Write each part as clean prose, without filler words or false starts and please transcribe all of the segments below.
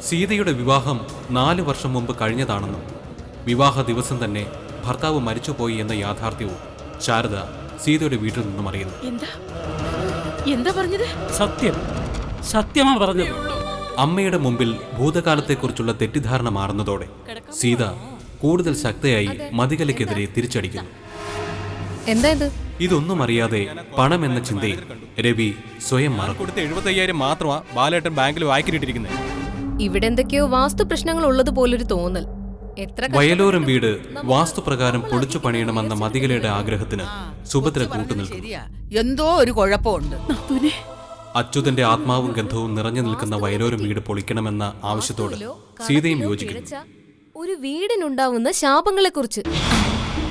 സീതയുടെ വിവാഹം 4 വർഷം മുമ്പ് കഴിഞ്ഞതാണെന്നും വിവാഹ ദിവസം തന്നെ ഭർത്താവ് മരിച്ചുപോയി എന്ന യാഥാർത്ഥ്യവും ശാരദ സീതയുടെ വീട്ടിൽ നിന്നും അറിയുന്നു. എന്താ പറഞ്ഞത്? സത്യമാ പറഞ്ഞത്. അമ്മയുടെ മുമ്പിൽ ഭൂതകാലത്തെക്കുറിച്ചുള്ള തെറ്റിദ്ധാരണ മാറുന്നതോടെ സീത കൂടുതൽ ശക്തയായി മതികലയ്ക്കെതിരെ തിരിച്ചടിക്കുന്നു. എന്താ ഇത്? ഇതൊന്നും അറിയാതെ പണം എന്ന ചിന്തയിൽ രവി സ്വയം മറക്കും. 75,000 മാത്രമാ ബാലേട്ടൻ ബാങ്കിൽ വായിക്കിട്ടിരിക്കുന്നത്. ഇവിടെ എന്തൊക്കെയോ വാസ്തു പ്രശ്നങ്ങൾ ഉള്ളത് പോലൊരു തോന്നൽ. വയലോരം വീട് വാസ്തുപ്രകാരം പൊളിച്ചു പണിയണമെന്ന മതികലയുടെ ആഗ്രഹത്തിന് സുഭദ്ര കൂട്ടുനിൽക്കും. എന്തോ ഒരു കുഴപ്പമുണ്ട്. അച്യുതന്റെ ആത്മാവും ഗന്ധവും നിറഞ്ഞു നിൽക്കുന്ന വയലോരം വീട് പൊളിക്കണമെന്ന ആവശ്യത്തോട് സീതയും യോജിക്കുന്നു. ഒരു വീടിനുണ്ടാവുന്ന ശാപങ്ങളെ കുറിച്ച്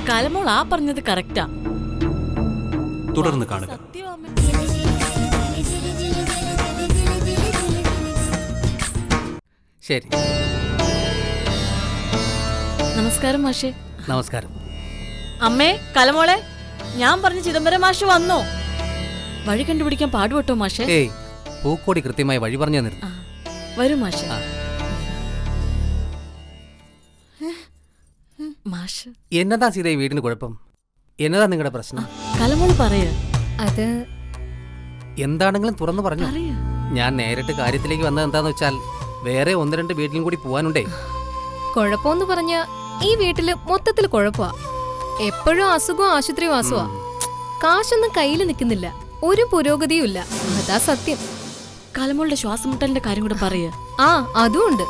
കലമോൾ ആ പറഞ്ഞത് കറക്റ്റാ. തുടർന്ന് കാണുക. ശരി, നമസ്കാരം മാഷേ. നമസ്കാരം. അമ്മേ, കലമോളെ, ഞാൻ പറഞ്ഞ ചിദംബരം മാഷ് വന്നോ? വഴി കണ്ടുപിടിക്കാൻ പാടുപെട്ടോ മാഷേ? ഏയ്, പൂക്കോടി കൃത്യമായി വഴി പറഞ്ഞു തന്നിരുന്നു. വരൂ മാഷേ. മാഷ്, എന്നതാ സീത ഈ വീടിന് കുഴപ്പം? എന്നതാ നിങ്ങളുടെ പ്രശ്നം? കലമോൾ പറയ. അത് എന്താണെങ്കിലും തുറന്നു പറഞ്ഞു. ഞാൻ നേരിട്ട് കാര്യത്തിലേക്ക് വന്നത് എന്താന്ന് വെച്ചാൽ വേറെ 1-2 വീട്ടിലും കൂടി പോവാനുണ്ടേ. കുഴപ്പമെന്ന് പറഞ്ഞ ഈ വീട്ടില് മൊത്തത്തിൽ കുഴപ്പമാ. എപ്പോഴും അസുഖവും ആശുപത്രിവാസമാ. കാശൊന്നും കയ്യിൽ നിൽക്കുന്നില്ല, ഒരു പുരോഗതിയും ഇല്ല. അതാ സത്യം. കലമോളുടെ ശ്വാസം മുട്ടലിന്റെ കാര്യം കൂടെ പറയ. ആ, അതും ഉണ്ട്.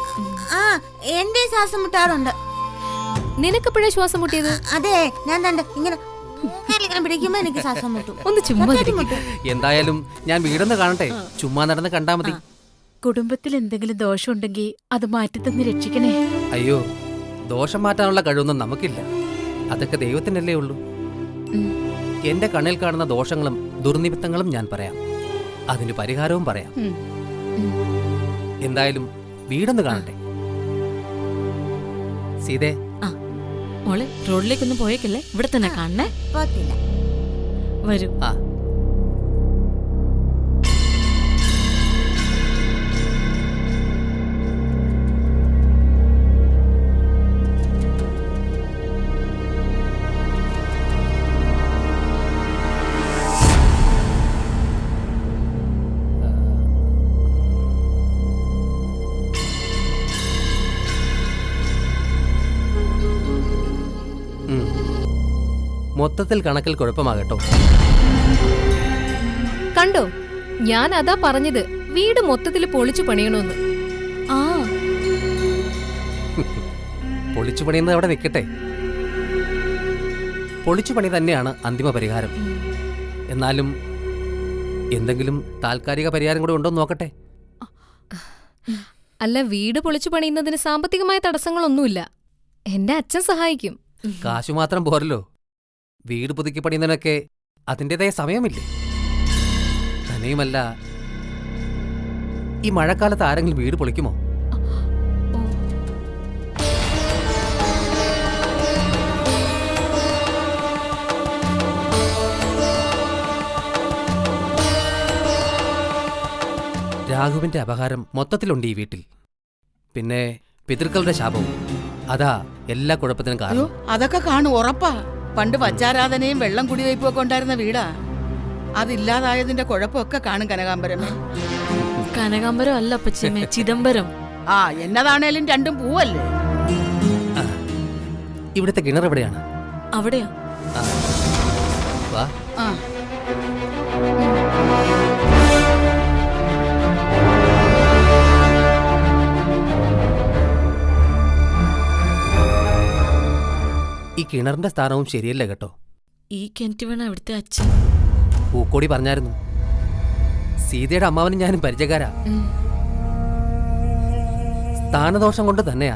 എന്റെ ശ്വാസം മുട്ടാറുണ്ട്. നിനക്കെപ്പോഴാ ശ്വാസം മുട്ടിയത്? അതെ, ഞാൻ ഇങ്ങനെ പിടിക്കുമ്പോ എനിക്ക് ശ്വാസം മുട്ടും. ഒന്ന് ചുമ്മാ. എന്തായാലും ഞാൻ വീടൊന്ന് കാണട്ടെ. ചുമ്മാ നടന്ന് കണ്ടാ മതി. കുടുംബത്തിൽ എന്തെങ്കിലും ദോഷമുണ്ടെങ്കിൽ അത് മാറ്റിത്തന്ന് രക്ഷിക്കണേ. അയ്യോ, ദോഷം മാറ്റാനുള്ള കഴിവൊന്നും നമുക്കില്ല. അതൊക്കെ ദൈവത്തിനല്ലേ ഉള്ളൂ. എന്റെ കണ്ണിൽ കാണുന്ന ദോഷങ്ങളും ദുർനിമിത്തങ്ങളും ഞാൻ പറയാം. അതിന് പരിഹാരവും പറയാം. എന്തായാലും വീടൊന്ന് കാണട്ടെ. സീതേ, മോളെ, റോഡിലേക്കൊന്നും പോയേക്കല്ലേ, ഇവിടെ തന്നെ കാണണേ. പോത്തില്ല. വരൂ. ആ, മൊത്തത്തിൽ കണക്കിൽ കുഴപ്പമാകട്ടോ. കണ്ടോ, ഞാൻ അതാ പറഞ്ഞത്, വീട് മൊത്തത്തിൽ പൊളിച്ചു പണിയണമെന്ന്. ആ, പൊളിച്ചു പണിയുന്നത് അവിടെ നിൽക്കട്ടെ. പൊളിച്ചു പണി തന്നെയാണ് അന്തിമ പരിഹാരം. എന്നാലും എന്തെങ്കിലും താൽക്കാലിക പരിഹാരം കൂടെ ഉണ്ടോ നോക്കട്ടെ. അല്ല, വീട് പൊളിച്ചു പണിയുന്നതിന് സാമ്പത്തികമായ തടസ്സങ്ങളൊന്നുമില്ല. എന്റെ അച്ഛൻ സഹായിക്കും. കാശു മാത്രം പോരല്ലോ, വീട് പുതുക്കി പണിയുന്നതിനൊക്കെ അതിൻ്റെതായ സമയമില്ലേ? തന്നെയുമല്ല, ഈ മഴക്കാലത്ത് ആരെങ്കിലും വീട് പൊളിക്കുമോ? രാഘുവിന്റെ അപഹാരം മൊത്തത്തിലുണ്ട് ഈ വീട്ടിൽ. പിന്നെ പിതൃക്കളുടെ ശാപവും. അതാ എല്ലാ കുഴപ്പത്തിനും കാരണം. അതൊക്കെ കാണും, ഉറപ്പാ. പണ്ട് വച്ചാരാധനയും വെള്ളം കുടിവയ്പും ഒക്കെ ഉണ്ടായിരുന്ന വീടാ. അതില്ലാതായതിന്റെ കുഴപ്പമൊക്കെ കാണും കനകാംബരമേ. കനകാംബരം അല്ല അപ്പച്ചമ്മേ, ചിദംബരം. ആ, എന്നതാണേലും രണ്ടും പൂവല്ലേ. ഇവിടുത്തെ കിണർ എവിടെയാണ്? അവിടെയാ. വാ. ആ, ഈ കിണറിന്റെ സ്ഥാനവും ശരിയല്ല കേട്ടോ. ഈ കിണറ്റ് വേണം അവിടുത്തെ അച്ഛൻ. പൂക്കോടി പറഞ്ഞായിരുന്നു. സീതയുടെ അമ്മാവനും ഞാനും പരിചയക്കാരാ. സ്ഥാനദോഷം കൊണ്ട് തന്നെയാ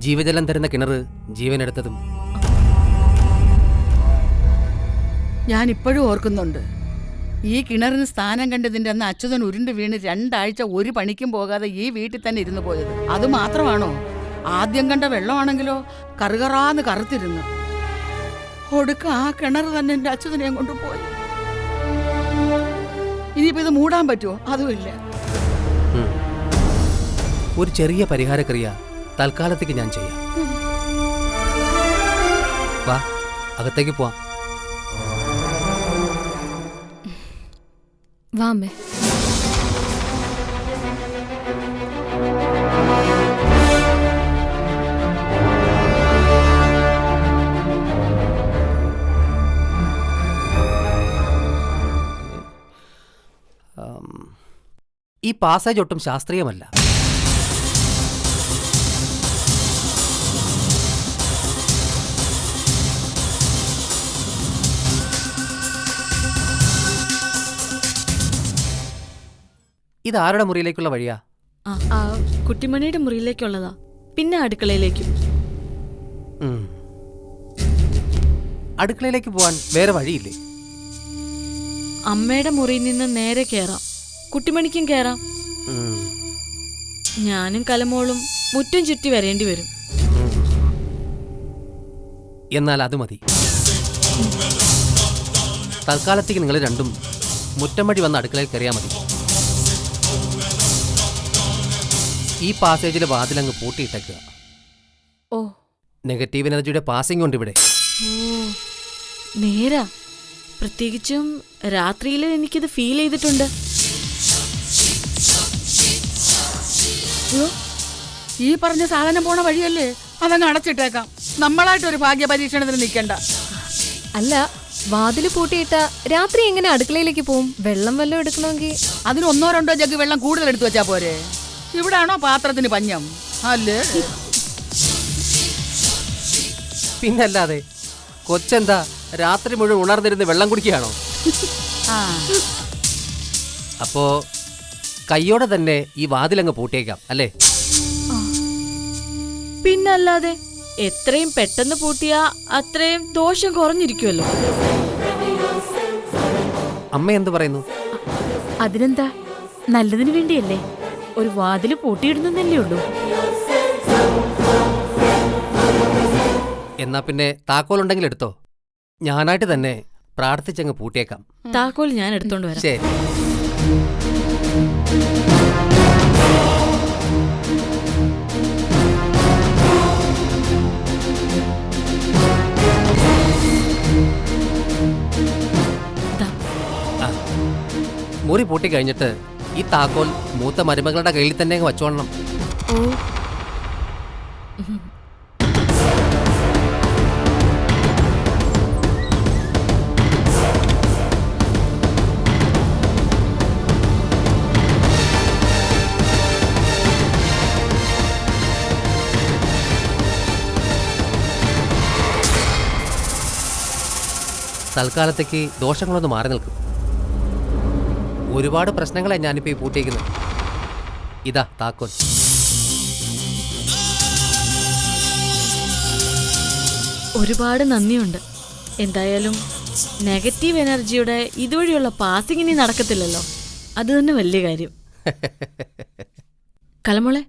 ജീവജലം തരുന്ന കിണർ ജീവനെടുത്തതും. ഞാൻ ഇപ്പോഴും ഓർക്കുന്നുണ്ട്. ഈ കിണറിന് സ്ഥാനം കണ്ടതിന്റെ അന്ന് അച്യുതൻ ഉരുണ്ട് വീണ് 2 ആഴ്ച ഒരു പണിക്കും പോകാതെ ഈ വീട്ടിൽ തന്നെ ഇരുന്നു പോയത്. അത് മാത്രമാണോ, ആദ്യം കണ്ട വെള്ളമാണെങ്കിലോ കറുകറാന്ന് കറുത്തിരുന്നു. ഒടുക്ക ആ കിണർ തന്നെ എന്റെ അച്യുതനെയും കൊണ്ടുപോയി. ഇനിയിപ്പോ ഇത് മൂടാൻ പറ്റുമോ? അതുമില്ല. ഒരു ചെറിയ പരിഹാരക്രിയ തൽക്കാലത്തേക്ക് ഞാൻ ചെയ്യാം. വാ, അകത്തേക്ക് പോവാം. വാ അമ്മേ. ഈ പാസേജ് ഒട്ടും ശാസ്ത്രീയമല്ല. ഇത് ആരുടെ മുറിയിലേക്കുള്ള വഴിയാ? ആ കുട്ടിമണിയുടെ മുറിയിലേക്കുള്ളതാ, പിന്നെ അടുക്കളയിലേക്കും. അടുക്കളയിലേക്ക് പോവാൻ വേറെ വഴിയില്ലേ? അമ്മയുടെ മുറിയിൽ നിന്ന് നേരെ കയറാം, കുട്ടിമണിക്കും കയറാം. ഞാനും കലമോളും മുറ്റം ചുറ്റി വരേണ്ടി വരും. എന്നാൽ അത് മതി. തൽക്കാലത്തേക്ക് നിങ്ങൾ രണ്ടും മുറ്റം വഴി വന്ന് അടുക്കളയിൽ കയറിയാൽ മതി. ഈ പാസേജിലെ വാതിലങ്ങ് പൂട്ടിയിട്ടേക്കുക. ഓ, നെഗറ്റീവ് എനർജിയുടെ പാസിംഗ് ഉണ്ട് ഇവിടെ. നേരാ. പ്രത്യേകിച്ചും രാത്രിയിൽ എനിക്കിത് ഫീൽ ചെയ്തിട്ടുണ്ട്. ഈ പറഞ്ഞ സാധനം പോണ വഴിയല്ലേ, അതങ്ങ് അടച്ചിട്ടേക്കാം. നമ്മളായിട്ടൊരു ഭാഗ്യ പരീക്ഷണത്തിന് നിൽക്കണ്ട. അല്ല, വാതില് പൂട്ടിയിട്ട രാത്രി എങ്ങനെ അടുക്കളയിലേക്ക് പോവും? വെള്ളം വല്ലതും എടുക്കണമെങ്കിൽ അതിന് 1-2 ജഗ് വെള്ളം കൂടുതൽ എടുത്തു വെച്ചാ പോരെ. ഇവിടാണോ പാത്രത്തിന് പഞ്ഞം? അല്ലേ? പിന്നല്ലാതെ കൊച്ചെന്താ രാത്രി മുഴുവൻ ഉണർന്നിരുന്ന് വെള്ളം കുടിക്കുകയാണോ? അപ്പോ കയ്യോടെ തന്നെ ഈ വാതിലങ്ങ് പൂട്ടിയേക്കാം അല്ലേ? പിന്നല്ലാതെ എത്രയും പെട്ടെന്ന് പൂട്ടിയാ അത്രയും ദോഷം കുറഞ്ഞിരിക്കുമല്ലോ. അമ്മ എന്ത് പറയുന്നു? അതിനെന്താ, നല്ലതിന് വേണ്ടിയല്ലേ. ഒരു വാതില് പൂട്ടിയിടുന്നല്ലേ ഉള്ളൂ. എന്നാ പിന്നെ താക്കോലുണ്ടെങ്കിൽ എടുത്തോ. ഞാനായിട്ട് തന്നെ പ്രാർത്ഥിച്ചങ്ങ് പൂട്ടിയേക്കാം. താക്കോൽ ഞാൻ എടുത്തോണ്ട് വരാം. ശരി. മുറി പൂട്ടി കഴിഞ്ഞിട്ട് ഈ താക്കോൽ മൂത്ത മരുമകളുടെ കയ്യിൽ തന്നെ അങ്ങ് വച്ചോളണം. ഓ, തൽക്കാലത്തേക്ക് ദോഷങ്ങളൊന്ന് മാറി നിൽക്കും. ഒരുപാട് പ്രശ്നങ്ങളെ ഞാനിപ്പോൾ ഈ പൂട്ടിയിരിക്കുന്നത്. ഇതാ താക്കോൽ. ഒരുപാട് നന്ദിയുണ്ട്. എന്തായാലും നെഗറ്റീവ് എനർജിയുടെ ഇതുവഴിയുള്ള പാസിംഗ് ഇനി നടക്കത്തില്ലല്ലോ. അത് തന്നെ വലിയ കാര്യം. കലമോളെ,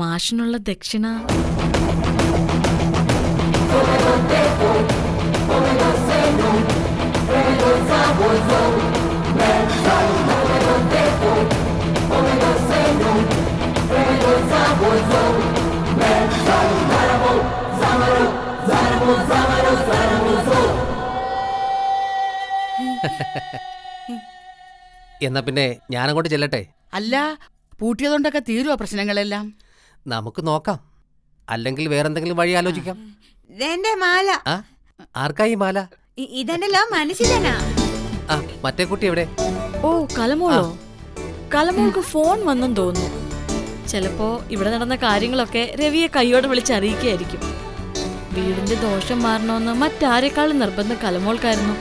മാഷിനുള്ള ദക്ഷിണ. എന്നാ പിന്നെ ഞാനങ്ങോട്ട് ചെല്ലട്ടെ. അല്ല, പൂട്ടിയതുകൊണ്ടൊക്കെ തീരുവോ പ്രശ്നങ്ങളെല്ലാം? നമുക്ക് നോക്കാം. അല്ലെങ്കിൽ വേറെന്തെങ്കിലും വഴി ആലോചിക്കാം. ഇതെന്റെ മാല. ആ, ആർക്കായി മാല? ഇതെന്റെല്ലോ മനുഷ്യനാ. ആ, മറ്റേ കുട്ടി എവിടെ? ഓ, കലമോളോ? കലമോൾക്ക് ഫോൺ വന്നെന്ന് തോന്നുന്നു. ചിലപ്പോ ഇവിടെ നടന്ന കാര്യങ്ങളൊക്കെ രവിയെ കൈയോടെ വിളിച്ചറിയിക്കുകയായിരിക്കും. വീടിന്റെ ദോഷം മാറണമെന്ന് മറ്റാരെക്കാളും നിർബന്ധം കലമോൾക്കായിരുന്നു.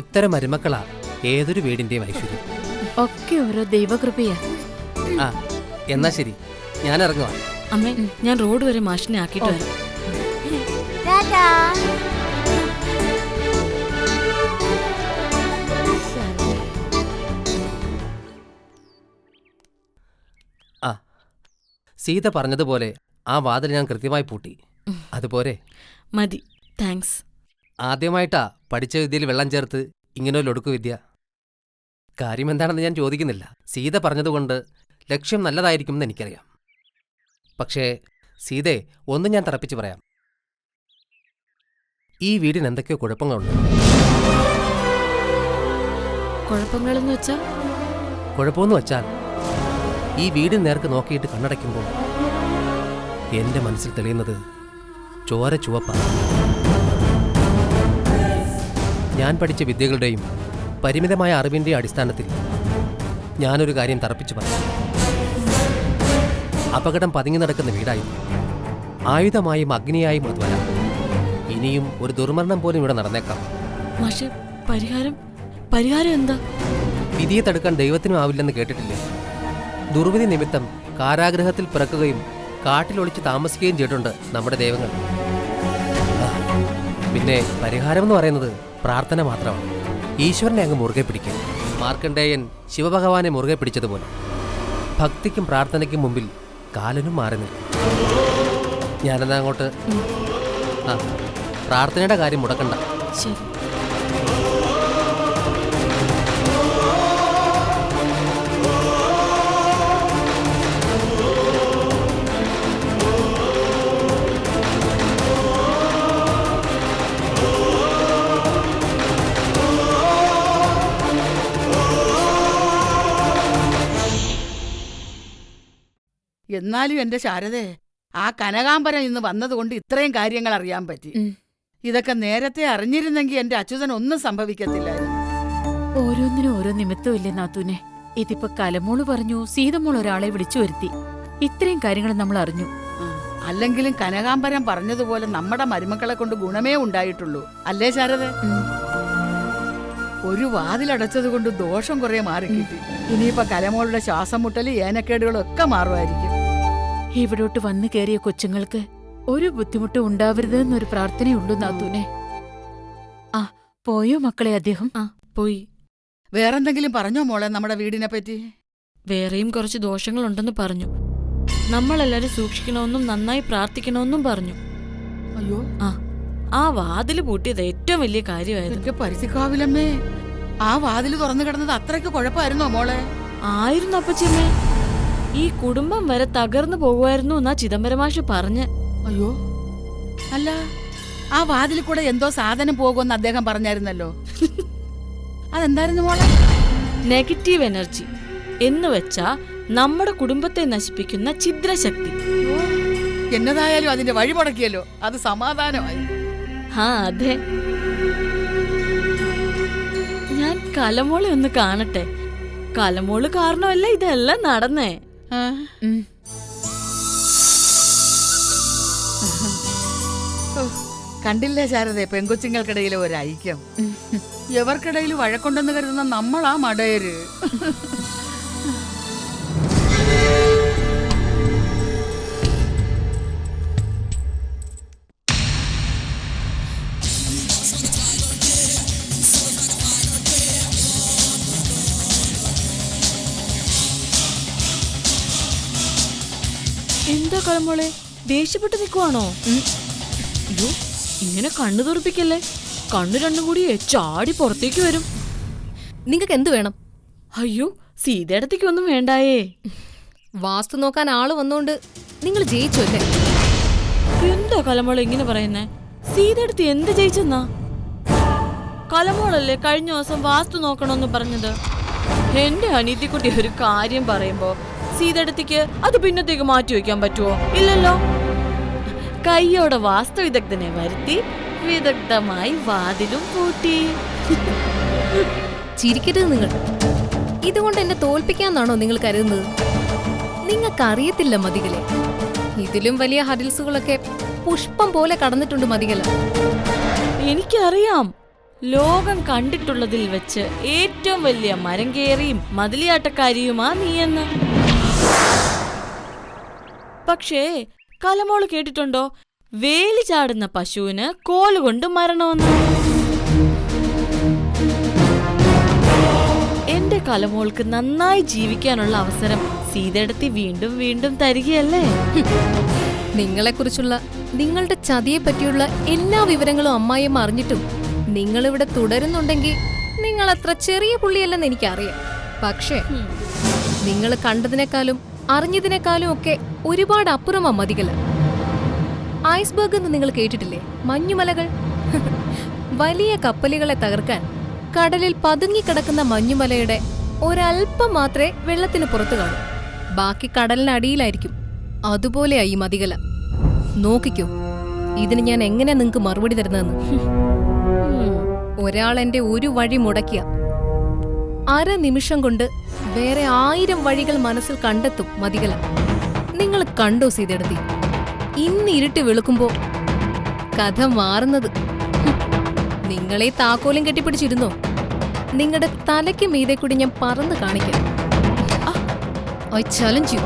ഇത്തരം മരുമക്കളാ ഏതൊരു വീടിന്റെയും ഐശ്വര്യം. ഒക്കെ ഓരോ ദൈവകൃപയാ. ആ, എന്നാ ശരി, ഞാൻ ഇറങ്ങുവാ. അമ്മേ, ഞാൻ റോഡ് വരെ മാഷിനെ ആക്കിയിട്ട് വരാം. ടാറ്റാ. ആ, സീത പറഞ്ഞതുപോലെ ആ വാതിൽ ഞാൻ കൃത്യമായി പൂട്ടി. അതുപോലെ മതി, താങ്ക്സ്. ആദ്യമായിട്ടാ പഠിച്ച വിദ്യയിൽ വെള്ളം ചേർത്ത് ഇങ്ങനെ ഒരു ലൊടുക്കു വിദ്യ. കാര്യം എന്താണെന്ന് ഞാൻ ചോദിക്കുന്നില്ല. സീത പറഞ്ഞതുകൊണ്ട് ലക്ഷ്യം നല്ലതായിരിക്കുമെന്ന് എനിക്കറിയാം. പക്ഷേ സീതേ, ഒന്ന് ഞാൻ തറപ്പിച്ച് പറയാം. ഈ വീടിന് എന്തൊക്കെയോ കുഴപ്പങ്ങളുണ്ട്. കുഴപ്പങ്ങളെന്ന് വെച്ചാ? കുഴപ്പമെന്ന് വച്ചാൽ ഈ വീടിന് നേർക്ക് നോക്കിയിട്ട് കണ്ണടയ്ക്കുമ്പോൾ എൻ്റെ മനസ്സിൽ തെളിയുന്നത് ചോര ചുവപ്പാണ്. ഞാൻ പഠിച്ച വിദ്യകളുടെയും പരിമിതമായ അറിവിൻ്റെയും അടിസ്ഥാനത്തിൽ ഞാനൊരു കാര്യം തറപ്പിച്ചു പറയാം. അപകടം പതുങ്ങി നടക്കുന്ന വീടായിരുന്നു. ആയുധമായും അഗ്നിയായും അത് വരാം. ഇനിയും ഒരു ദുർമരണം പോലും ഇവിടെ നടന്നേക്കാം. മാഷെ, പരിഹാരം എന്താ? വിധിയെ തടുക്കാൻ ദൈവത്തിനും ആവില്ലെന്ന് കേട്ടിട്ടില്ലേ? ദുർവിധി നിമിത്തം കാരാഗ്രഹത്തിൽ പിറക്കുകയും കാട്ടിലൊളിച്ച് താമസിക്കുകയും ചെയ്തിട്ടുണ്ട് നമ്മുടെ ദൈവങ്ങൾ. പിന്നെ പരിഹാരമെന്ന് പറയുന്നത് പ്രാർത്ഥന മാത്രമാണ്. ഈശ്വരനെ അങ്ങ് മുറുകെ പിടിക്കുക. മാർക്കണ്ഡേയൻ ശിവഭഗവാനെ മുറുകെ പിടിച്ചതുപോലെ ഭക്തിക്കും പ്രാർത്ഥനയ്ക്കും മുമ്പിൽ കാലനും മാറി നിൽക്കും. ഞാനെന്നാ അങ്ങോട്ട്. പ്രാർത്ഥനയുടെ കാര്യം മുടക്കണ്ട. ശരി. എന്നാലും എന്റെ ശാരദേ, ആ കനകാംബരം ഇന്ന് വന്നതുകൊണ്ട് ഇത്രയും കാര്യങ്ങൾ അറിയാൻ പറ്റി. ഇതൊക്കെ നേരത്തെ അറിഞ്ഞിരുന്നെങ്കിൽ എന്റെ അച്യുതൻ ഒന്നും സംഭവിക്കത്തില്ലായിരുന്നു. ഓരോന്നിനും ഓരോ നിമിത്തമില്ലേ നാത്തൂനെ? ഇതിപ്പോ കലമോള് പറഞ്ഞു, സീതമോൾ ഒരാളെ വിളിച്ചു വരുത്തി. ഇത്രയും കാര്യങ്ങൾ നമ്മൾ അറിഞ്ഞു. അല്ലെങ്കിലും കനകാംബരം പറഞ്ഞതുപോലെ നമ്മുടെ മരുമക്കളെ കൊണ്ട് ഗുണമേ ഉണ്ടായിട്ടുള്ളൂ, അല്ലേ ശാരദ? ഒരു വാതിലടച്ചത് കൊണ്ട് ദോഷം കുറെ മാറിക്കിട്ടി. ഇനിയിപ്പോ കലമോളുടെ ശ്വാസം മുട്ടല് ഏനക്കേടുകളും ഒക്കെ മാറുമായിരിക്കും. ഇവിടോട്ട് വന്നു കയറിയ കൊച്ചുങ്ങൾക്ക് ഒരു ബുദ്ധിമുട്ടും ഉണ്ടാവരുതെന്നൊരു പ്രാർത്ഥനയുള്ളൂ നാത്തൂനെ. ആ, പോയോ മക്കളെ അദ്ദേഹം? ആ, പോയി. വേറെന്തെങ്കിലും പറഞ്ഞോ മോളെ നമ്മുടെ വീടിനെ പറ്റി? വേറെയും കുറച്ച് ദോഷങ്ങളുണ്ടെന്ന് പറഞ്ഞു. നമ്മളെല്ലാരും സൂക്ഷിക്കണമെന്നും നന്നായി പ്രാർത്ഥിക്കണമെന്നും പറഞ്ഞു. അയ്യോ, ആ വാതില് പൂട്ടിയത് ഏറ്റവും വലിയ കാര്യമായിരുന്നു. എന്റെ പരിചിക്കാവിലമ്മേ, ആ വാതില് തുറന്നു കിടന്നത് അത്രയ്ക്ക് കുഴപ്പമായിരുന്നോ മോളെ? ആയിരുന്നു അപ്പച്ചിയമ്മേ. ഈ കുടുംബം വരെ തകർന്നു പോകുമായിരുന്നു എന്നാ ചിദംബരമാഷ് പറഞ്ഞ്. അയ്യോ, അല്ല, ആ വാതിൽ കൂടെ എന്തോ സാധനം പോകുമെന്ന് അദ്ദേഹം പറഞ്ഞായിരുന്നല്ലോ. അതെന്തായിരുന്നു മോളെ? നെഗറ്റീവ് എനർജി എന്ന് വെച്ചാ നമ്മുടെ കുടുംബത്തെ നശിപ്പിക്കുന്ന ഛിദ്രശക്തി. എന്നതായാലും അതിന്റെ വഴി മുടക്കിയല്ലോ, അത് സമാധാനമായി. അതെ. ഞാൻ കലമോളെ ഒന്ന് കാണട്ടെ. കലമോള് കാരണമല്ല ഇതെല്ലാം നടന്നേ. കണ്ടില്ലേ ശാരദേ, പെൺകൊച്ചുങ്ങൾക്കിടയിലെ ഒരു ഐക്യം. എവർക്കിടയിൽ വഴക്കുണ്ടെന്ന് കരുതുന്ന നമ്മളാ മടയര്. എന്താ കലമോളെ, ദേഷ്യപ്പെട്ട് നിൽക്കുവാണോ? അയ്യോ, ഇങ്ങനെ കണ്ണു തുറപ്പിക്കല്ലേ. കണ്ണു രണ്ടും കൂടി ചാടി പുറത്തേക്ക് വരും. നിങ്ങൾക്ക് എന്ത് വേണം? അയ്യോ, സീതേടത്തേക്ക് ഒന്നും വേണ്ടായേ. വാസ്തു നോക്കാൻ ആള് വന്നോണ്ട് നിങ്ങൾ ജയിച്ചു അല്ലേ? എന്താ കലമോളെ ഇങ്ങനെ പറയുന്നേ? സീതേടത്ത് എന്ത് ജയിച്ചെന്നാ? കലമോളല്ലേ കഴിഞ്ഞ ദിവസം വാസ്തു നോക്കണമെന്ന് പറഞ്ഞത്? എന്റെ അനീതിക്കുട്ടി ഒരു കാര്യം പറയുമ്പോ സീതേടത്തേക്ക് അത് പിന്നത്തേക്ക് മാറ്റി വയ്ക്കാൻ പറ്റുമോ? ഇല്ലല്ലോ. കയ്യോടെ വാസ്തു വിദഗ്ധനെ വരുത്തി വിദഗ്ധമായി വാതിലും പൂട്ടി. ചിരിക്കരുത് നിങ്ങൾ. ഇതുകൊണ്ട് എന്നെ തോൽപ്പിക്കാന്നാണോ നിങ്ങൾ കരുതുന്നത്? നിങ്ങൾക്കറിയത്തില്ല മതികളെ, ഇതിലും വലിയ ഹഡിൽസുകളൊക്കെ പുഷ്പം പോലെ കടന്നിട്ടുണ്ട് മതികള. എനിക്കറിയാം, ലോകം കണ്ടിട്ടുള്ളതിൽ വെച്ച് ഏറ്റവും വലിയ മരം കയറിയും മതിലിയാട്ടക്കാരിയുമാ നീയെന്ന്. പക്ഷേ കലമോള് കേട്ടിട്ടുണ്ടോ വേലി ചാടുന്ന പശുവിന് കോലുകൊണ്ട് മരണമെന്ന്? എന്റെ കലമോൾക്ക് നന്നായി ജീവിക്കാനുള്ള അവസരം സീതേടത്തി വീണ്ടും വീണ്ടും തരികയല്ലേ? നിങ്ങളെക്കുറിച്ചുള്ള നിങ്ങളുടെ ചതിയെ പറ്റിയുള്ള എല്ലാ വിവരങ്ങളും അമ്മായിയമ്മ അറിഞ്ഞിട്ടും നിങ്ങളിവിടെ തുടരുന്നുണ്ടെങ്കിൽ നിങ്ങൾ അത്ര ചെറിയ പുള്ളിയല്ലെന്ന് എനിക്കറിയാം. പക്ഷേ നിങ്ങൾ കണ്ടതിനേക്കാളും അറിഞ്ഞതിനേക്കാളും ഒക്കെ ഒരുപാട് അപ്പുറമാ മതികല. ഐസ്ബർഗ് എന്ന് നിങ്ങൾ കേട്ടിട്ടില്ലേ? മഞ്ഞുമലകൾ. വലിയ കപ്പലുകളെ തകർക്കാൻ കടലിൽ പതുങ്ങിക്കിടക്കുന്ന മഞ്ഞുമലയുടെ ഒരൽപ്പം മാത്രമേ വെള്ളത്തിന് പുറത്തു കാണൂ. ബാക്കി കടലിനടിയിലായിരിക്കും. അതുപോലെയാ ഈ മതികല. നോക്കിക്കോ, ഇതിന് ഞാൻ എങ്ങനെയാ നിങ്ങക്ക് മറുപടി തരുന്നതെന്ന്. ഒരാൾ എന്റെ ഒരു വഴി മുടക്കിയ അര നിമിഷം കൊണ്ട് വേറെ 1000 വഴികൾ മനസ്സിൽ കണ്ടെത്തും മതികല. നിങ്ങൾ കണ്ടോ സീതയെടുത്തി? ഇന്ന് ഇരുട്ടി വെളുക്കുമ്പോ കഥ മാറുന്നത്. നിങ്ങളെ താക്കോലും കെട്ടിപ്പിടിച്ചിരുന്നോ? നിങ്ങളുടെ തലയ്ക്ക് മീതെ കൂടി ഞാൻ പറന്ന് കാണിക്കാം. I challenge U.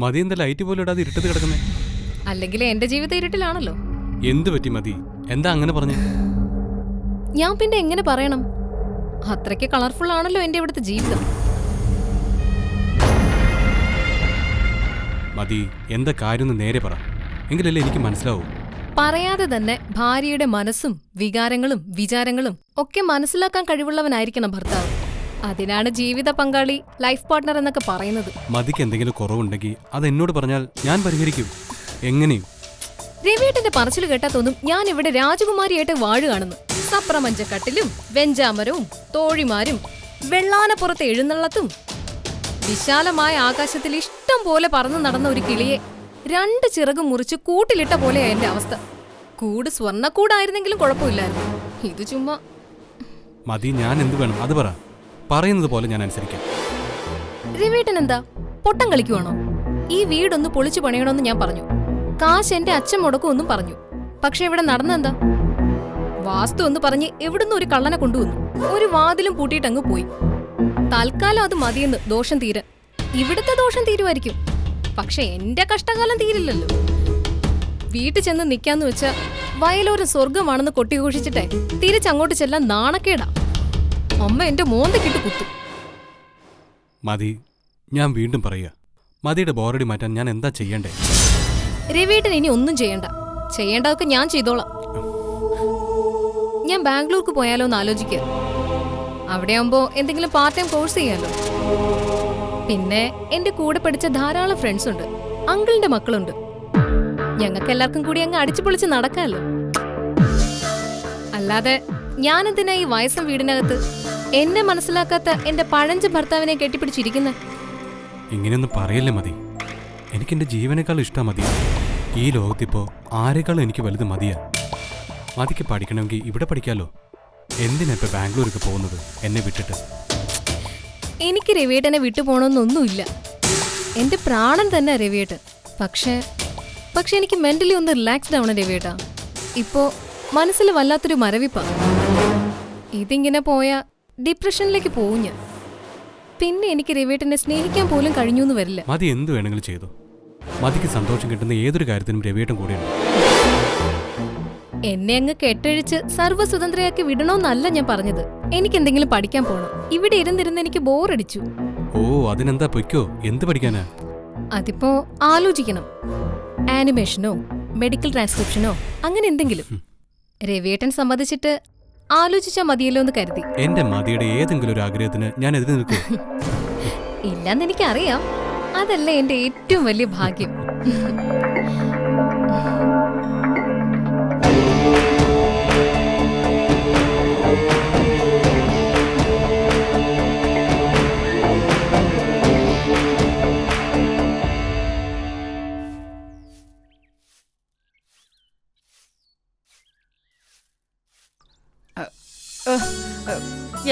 മതി എന്താ ലൈറ്റ് പോലും ഇടാതെ ഇരുട്ടത്ത് കിടക്കുന്നേ? അല്ലെങ്കിൽ എന്റെ ജീവിതം ഇരുട്ടിലാണല്ലോ. എന്ത് പറ്റി മതി? എന്താ അങ്ങനെ പറഞ്ഞു? ഞാൻ പിന്നെ എങ്ങനെ പറയണം? അത്രയ്ക്ക് കളർഫുൾ ആണല്ലോ എന്റെ ഇവിടുത്തെ ജീവിതം. മതി, എന്താ കാര്യം നേരെ പറ, എങ്കിലല്ലേ എനിക്ക് മനസ്സിലാവൂ. പറയാതെ തന്നെ ഭാര്യയുടെ മനസ്സും വികാരങ്ങളും വിചാരങ്ങളും ഒക്കെ മനസ്സിലാക്കാൻ കഴിവുള്ളവനായിരിക്കണം ഭർത്താവ്. അതിനാണ് ജീവിത പങ്കാളി, ലൈഫ് പാർട്ട്ണർ എന്നൊക്കെ പറയുന്നത്. മതിക്ക് എന്തെങ്കിലും കുറവുണ്ടെങ്കിൽ അത് എന്നോട് പറഞ്ഞാൽ ഞാൻ പരിഹരിക്കും, എങ്ങനെയും. രവിയേട്ടന്റെ പറച്ചിൽ കേട്ടാ തോന്നും ഞാൻ ഇവിടെ രാജകുമാരിയായിട്ട് വാഴുകയാണെന്ന്. സപ്രമഞ്ചക്കട്ടിലും വെഞ്ചാമരവും തോഴിമാരും വെള്ളാനപ്പുറത്ത് എഴുന്നള്ളത്തും. വിശാലമായ ആകാശത്തിൽ ഇഷ്ടം പോലെ പറന്നു നടന്ന ഒരു കിളിയെ 2 ചിറക് മുറിച്ച് കൂട്ടിലിട്ട പോലെയാ എന്റെ അവസ്ഥ. കൂട് സ്വർണ്ണക്കൂടായിരുന്നെങ്കിലും കുഴപ്പമില്ലായിരുന്നു. ഇത് ചുമ്മാ. മതി, ഞാൻ എന്ത് വേണം അത് പറ. പറയുന്നത് പോലെ ഞാൻ അനുസരിക്കാം. രവിയേട്ടൻ എന്താ പൊട്ടം കളിക്കുവാണോ? ഈ വീടൊന്ന് പൊളിച്ചു പണിയണമെന്ന് ഞാൻ പറഞ്ഞു. കാശ് എന്റെ അച്ഛൻ മുടക്കുമെന്നും പറഞ്ഞു. പക്ഷെ ഇവിടെ നടന്നെന്താ? വാസ്തു എന്ന് പറഞ്ഞ് എവിടുന്ന് ഒരു കള്ളനെ കൊണ്ടുവന്നു. ഒരു വാതിലും പൂട്ടിയിട്ട് അങ്ങ് പോയി. തൽക്കാലം അത് മതിയെന്ന് ദോഷം തീരാൻ. ഇവിടുത്തെ ദോഷം തീരുമായിരിക്കും, പക്ഷെ എന്റെ കഷ്ടകാലം തീരില്ലല്ലോ. വീട്ടിൽ ചെന്ന് നിക്കാന്ന് വെച്ചാ വയലോരം സ്വർഗമാണെന്ന് കൊട്ടിഘോഷിച്ചിട്ടെ തിരിച്ചങ്ങോട്ട് ചെല്ലാൻ നാണക്കേടാ. അമ്മ എന്റെ മോന്തക്കിട്ട് കുത്തും. മതി, ഞാൻ വീണ്ടും പറയുക, മതിയുടെ ബോറടി മാറ്റാൻ ഞാൻ എന്താ ചെയ്യണ്ടേ? രവിയേട്ടൻ ഇനി ഒന്നും ചെയ്യണ്ട. ചെയ്യേണ്ടതൊക്കെ ഞാൻ ചെയ്തോളാം. ഞാൻ ബാംഗ്ലൂർക്ക് പോയാലോ എന്ന് ആലോചിക്കുക. അവിടെയാകുമ്പോ എന്തെങ്കിലും പാർട്ട് ടൈം കോഴ്സ് ചെയ്യാലോ. പിന്നെ എന്റെ കൂടെ പഠിച്ച ധാരാളം ഫ്രണ്ട്സ് ഉണ്ട്. അങ്കിളിന്റെ മക്കളുണ്ട്. ഞങ്ങൾക്ക് എല്ലാവർക്കും കൂടി അങ്ങ് അടിച്ചു പൊളിച്ച് നടക്കാമല്ലോ. അല്ലാതെ ഞാനെന്തിനാ ഈ വയസ്സം വീടിനകത്ത് എന്നെ മനസ്സിലാക്കാത്ത എന്റെ പഴഞ്ച ഭർത്താവിനെ കെട്ടിപ്പിടിച്ചിരിക്കുന്നെ? ഇങ്ങനെയൊന്നും പറയല്ലേ മതി. എനിക്കെന്റെ ജീവനേക്കാൾ ഇഷ്ടം മതിയാ. ഈ ലോകത്തിപ്പോ ആരെക്കാളും എനിക്ക് വലുത് മതിയാ. മതിക്ക് പഠിക്കണമെങ്കിൽ ഇവിടെ പഠിക്കാലോ. എന്തിനാ ഇപ്പൊ ബാംഗ്ലൂർക്ക് പോകുന്നത് എന്നെ വിട്ടിട്ട്? എനിക്ക് രവിയേട്ടനെ വിട്ടുപോകണമെന്നൊന്നുമില്ല. എന്റെ പ്രാണൻ തന്നെ രവിയേട്ടൻ. പക്ഷേ എനിക്ക് മെന്റലി ഒന്ന് റിലാക്സ്ഡ് ആവണം രവിയേട്ടാ. ഇപ്പോ മനസ്സിൽ വല്ലാത്തൊരു മരവിപ്പാ. ഇതിങ്ങനെ പോയാ ഡിപ്രഷനിലേക്ക് പോവും ഞാൻ. പിന്നെ എനിക്ക് രവിയേട്ടനെ സ്നേഹിക്കാൻ പോലും കഴിഞ്ഞു വരില്ല. മതി എന്ത് വേണമെങ്കിലും ചെയ്തു. മതിക്ക് സന്തോഷം കിട്ടുന്ന ഏതൊരു കാര്യത്തിനും രവിയേട്ടൻ കൂടെയുണ്ട്. എന്നെ അങ്ങ് കെട്ടഴിച്ച് സർവ്വസ്വതന്ത്രയാക്കി വിടണോന്നല്ല ഞാൻ പറഞ്ഞത്. എനിക്ക് എന്തെങ്കിലും പഠിക്കാൻ പോണം. ഇവിടെ ഇരുന്നിരുന്ന് എനിക്ക് ബോറടിച്ചു. ഓ, അതിനെന്താ, പൊയ്ക്കോ. എന്ത് പഠിക്കാനാ? അതിപ്പോ ആലോചിക്കണം. ആനിമേഷനോ മെഡിക്കൽ ട്രാൻസ്ക്രിപ്ഷനോ അങ്ങനെ എന്തെങ്കിലും. രവിയേട്ടൻ സമ്മതിച്ചിട്ട് ആലോചിച്ചാ മതിയല്ലോ എന്ന് കരുതി. എന്റെ മതിയുടെ ഏതെങ്കിലും ഒരു ആഗ്രഹത്തിന് ഞാൻ എതിര് നിൽക്കും. ഇല്ലെന്ന് എനിക്കറിയാം. അതല്ലേ എന്റെ ഏറ്റവും വലിയ ഭാഗ്യം.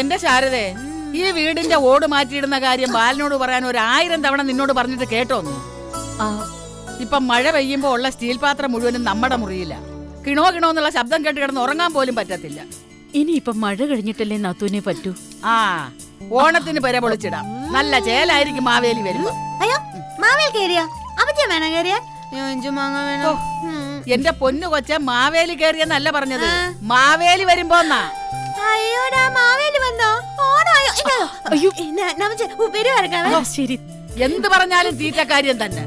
എന്റെ ശാരദേ, ഈ വീടിന്റെ ഓട് മാറ്റിയിടുന്ന കാര്യം ബാലനോട് പറയാൻ 1000 തവണ നിന്നോട് പറഞ്ഞിട്ട് കേട്ടോ നീ? ഇപ്പം മഴ പെയ്യുമ്പോ ഉള്ള സ്റ്റീൽ പാത്രം മുഴുവനും നമ്മുടെ മുറിയില്ല. കിണോ കിണോ എന്നുള്ള ശബ്ദം കേട്ട് കിടന്ന് ഉറങ്ങാൻ പോലും പറ്റത്തില്ല. ഇനിയിപ്പൊ മഴ കഴിഞ്ഞിട്ടല്ലേ നാത്തൂനെ പറ്റൂ. ആ ഓണത്തിന് പെര പൊളിച്ചിടാം. നല്ല ചേലായിരിക്കും മാവേലി വരുമ്പോ. അയ്യോ മാവേൽ കേറിയാ അപ്പച്ചൻ വേണം കേറിയാ മാങ്ങ വേണോ? എന്റെ പൊന്നു കൊച്ച മാവേലി കേറിയെന്നല്ല പറഞ്ഞത്, മാവേലി വരുമ്പോന്നാ. അയ്യോടാ മാവേലി വന്നോ? ഓണായോ? അയ്യോ. നമുക്ക് ഉപ്പേരി വരക്കാവേ. ആ, ശരി. എന്ത് പറഞ്ഞാലും തീറ്റ കാര്യം തന്നെ.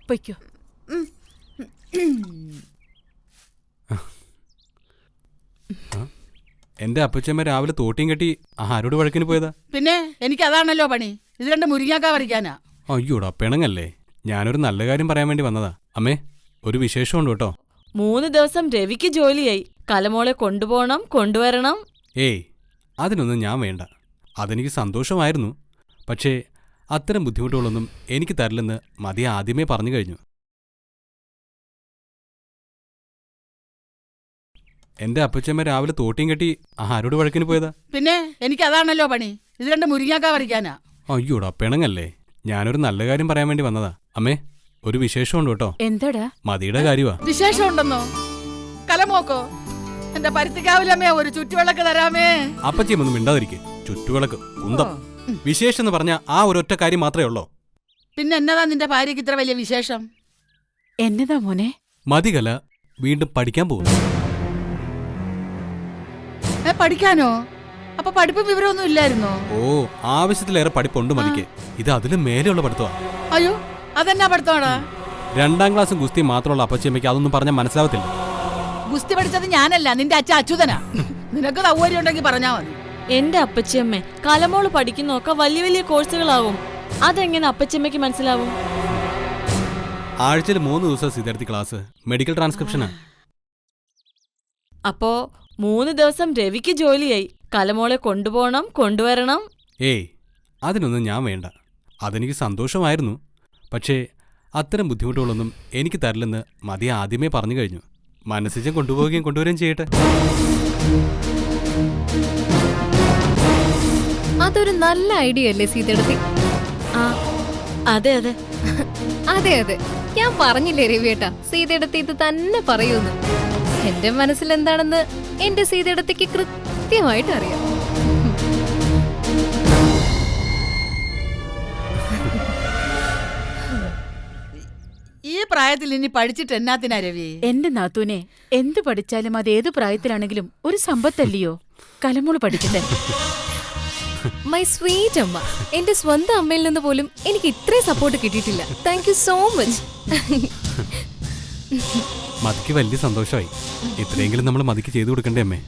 പൊയ്ക്കോ. എന്റെ അപ്പച്ചമ്മ രാവിലെ തോട്ടിയും കെട്ടി ആരോട് വഴക്കിന് പോയതാ? പിന്നെ എനിക്ക് അതാണല്ലോ പണി. ഇത് രണ്ട് മുരിങ്ങാക്ക പറിക്കാനാ. അയ്യോടാ പിണങ്ങല്ലേ, ഞാനൊരു നല്ല കാര്യം പറയാൻ വേണ്ടി വന്നതാ. അമ്മേ, ഒരു വിശേഷമുണ്ട് കേട്ടോ. 3 ദിവസം രവിക്ക് ജോലിയായി. കലമോളെ കൊണ്ടുപോകണം, കൊണ്ടുവരണം. ഏയ്, അതിനൊന്നും ഞാൻ വേണ്ട. അതെനിക്ക് സന്തോഷമായിരുന്നു. പക്ഷേ അത്തരം ബുദ്ധിമുട്ടുകളൊന്നും എനിക്ക് തരില്ലെന്ന് മതി ആദ്യമേ പറഞ്ഞു കഴിഞ്ഞു. എന്റെ അപ്പച്ചമ്മ രാവിലെ തോട്ടിയും കെട്ടി ആരോട് വഴക്കിന് പോയതാ? പിന്നെ എനിക്ക് അതാണല്ലോ പണി. ഇത് രണ്ട് മുരിങ്ങാക്ക പറിക്കാനാ. അയ്യോടാ പിണങ്ങല്ലേ, ഞാനൊരു നല്ല കാര്യം പറയാൻ വേണ്ടി വന്നതാ. അമ്മേ, ഒരു വിശേഷമുണ്ട് കേട്ടോ. എന്താടാ? മതിയുടെ കാര്യമാ. വിശേഷം ഉണ്ടെന്നോ? കലമോക്കോ? എന്റെ പരുത്തിക്കാവിലമ്മേ ഒരു ചുറ്റുവിളക്ക് തരാമേ. അപ്പച്ചിയൊന്നും മിണ്ടാതിരിക്കെ. ചുറ്റുവിളക്ക് കുന്തം. വിശേഷം എന്ന് പറഞ്ഞാൽ ആ ഒരൊറ്റ കാര്യം മാത്രമേ ഉള്ളോ? പിന്നെ എന്നതാ നിന്റെ ഭാര്യക്ക് ഇത്ര വലിയ വിശേഷം? എന്നതാ മോനെ? മതികല വീണ്ടും പഠിക്കാൻ പോകുന്നു. പഠിക്കാനോ? അപ്പൊ പഠിപ്പും വിവരമൊന്നും ഇല്ലായിരുന്നോ? ഓ, ആവശ്യത്തിലേറെ പഠിപ്പുണ്ട് മതിക്ക്. ഇത് അതിലും മേലെയുള്ള പഠിത്തമാണ്. അയ്യോ, അതെന്നാ പഠിത്തമാടാ? 2ാം ക്ലാസ്സും ഗുസ്തിയും മാത്രമുള്ള അപ്പച്ചിയമ്മയ്ക്ക് അതൊന്നും പറഞ്ഞാൽ മനസ്സിലാവത്തില്ല. ഗുസ്തി പഠിച്ചത് ഞാനല്ല, നിന്റെ അച്ഛൻ അച്യുതനാ. നിനക്ക് സൗകര്യം ഉണ്ടെങ്കിൽ പറഞ്ഞാ മതി. എന്റെ അപ്പച്ചിയമ്മ, കലമോള് പഠിക്കുന്നൊക്കെ വലിയ വലിയ കോഴ്സുകളാവും. അതെങ്ങനെ അപ്പച്ചിയമ്മയ്ക്ക് മനസ്സിലാവും? ആഴ്ചയിൽ 3 ദിവസം സിദ്ധാർത്ഥി ക്ലാസ്, മെഡിക്കൽ ട്രാൻസ്ക്രിപ്ഷനാ. അപ്പോ 3 ദിവസം രവിക്ക് ജോലിയായി. കലമോളെ കൊണ്ടുപോകണം, കൊണ്ടുവരണം. ഏയ്, അതിനൊന്നും ഞാൻ വേണ്ട. അതെനിക്ക് സന്തോഷമായിരുന്നു. പക്ഷേ അത്തരം ബുദ്ധിമുട്ടുകളൊന്നും എനിക്ക് തരില്ലെന്ന് മതി ആദ്യമേ പറഞ്ഞു കഴിഞ്ഞു. മനസ്സിച്ചും കൊണ്ടുപോവുകയും കൊണ്ടുവരികയും ചെയ്യട്ടെ. അതൊരു നല്ല ഐഡിയ അല്ലേ സീതേടത്തി? ആ അതെ അതെ അതെ അതെ, ഞാൻ പറഞ്ഞില്ലേ രവിയേട്ടാ, സീതേടത്തി ഇത് തന്നെ പറയൂന്ന്. എന്റെ മനസ്സിൽ എന്താണെന്ന് എന്റെ സീതേടത്തിക്ക് കൃത്യമായിട്ട് അറിയാം. ഈ പ്രായത്തിൽ ഇനി പഠിച്ചിട്ട് എന്നാത്തിനാ രവി? എന്റെ നാത്തൂനെ, എന്ത് പഠിച്ചാലും അത് ഏത് പ്രായത്തിലാണെങ്കിലും ഒരു സമ്പത്തല്ലയോ. കലമോള് പഠിക്കട്ടെ. മൈ സ്വീറ്റ് അമ്മ, എന്റെ സ്വന്തം അമ്മയിൽ നിന്ന് പോലും എനിക്ക് ഇത്രയും സപ്പോർട്ട് കിട്ടിയിട്ടില്ല. Thank you so much. മതിക്ക് വലിയ സന്തോഷമായി. ഇത്രയെങ്കിലും നമ്മൾ മതിക്ക് ചെയ്തു കൊടുക്കണ്ടേ അമ്മേ?